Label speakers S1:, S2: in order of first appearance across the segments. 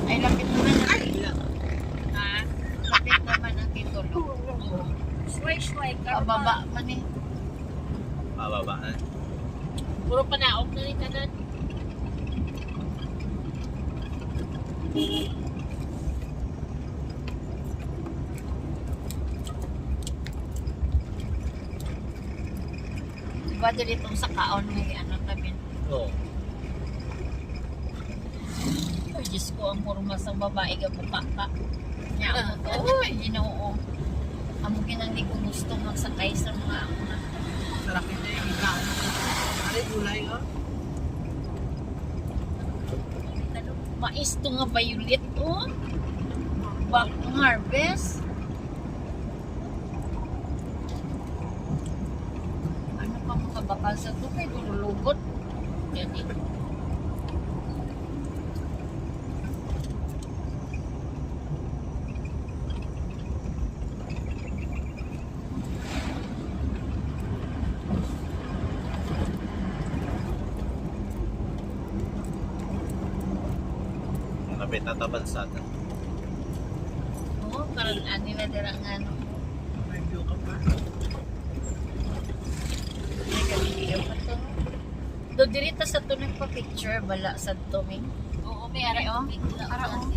S1: Ay, lapit naman ang titulo.
S2: Ha?
S1: Lapit naman ang titulo.
S2: Sway ka.
S1: Pababa man eh.
S3: Pababaan.
S2: Puro panaog na rin kanan.
S1: Diba dito sa kaon may ano tabi.
S3: Oo.
S1: Ay, Diyos ko, ang puro mas ang babae ka bukaka. Nya ako to. Ay, ginoo. Amo kinang di ko gusto magsakay sa mga ako na.
S3: Sarap ito yung ikaw. Ay, gulay oh.
S1: Mais to nga violet oh. Back harvest. Ano pa mga bakal sa to kay lulugot. Yan eh.
S3: Napit na tabansada.
S1: Oo, parang ani na dira nga ano.
S3: May view ka pa.
S1: May gabi pa to. Do dirita sa to nagpa-picture bala sa to Ming.
S2: Oo, may ara
S1: oh.
S2: Ara
S1: oh.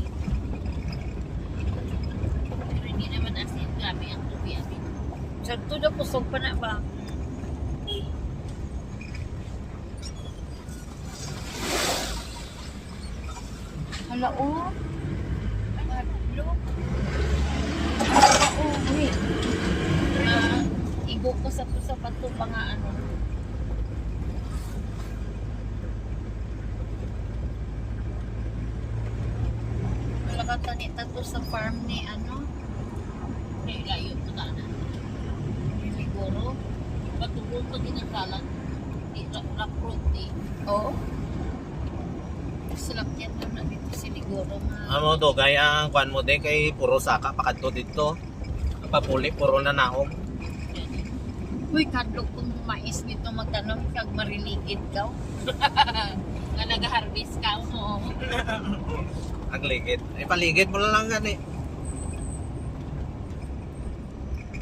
S2: Pero hindi naman asin. Grabe ang tubi amin.
S1: Sa to na kusog pa na ba? Hala oh.
S2: Look.
S1: Oo, wait. Igo ko sa to sa bato pa nga ano. Wala ka tani tato sa farm ni ano.
S2: May layo na ka na.
S1: Siguro.
S2: Patulog pag ginagalan. Di rock road eh.
S1: Oo. Salakyan na na dito siguro nga.
S3: Amo do, gaya ang kwan mo de kay puro saka pakadto dito. Papuli puro na naong.
S1: Uy, kadlok kong mais dito magtanong kag mariligid ka.
S2: Nga nag-harvest ka.
S1: Oo.
S3: Ang ligid. Ay paligid mo lang gani.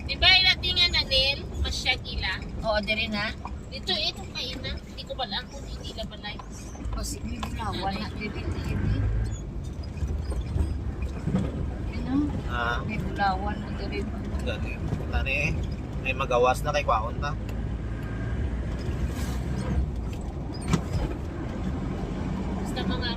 S2: Di ba inatingan na Nel? Masyag ila.
S1: Oo, diri na.
S2: Dito, ito kain na. Hindi ko balaan kung hindi la balay.
S1: Kasi may bulawan na diri diri. Ano?
S3: Ah,
S1: May bulawan na diri.
S3: gani. Tani ay magawas na kay kwaon ta.
S2: Basta mga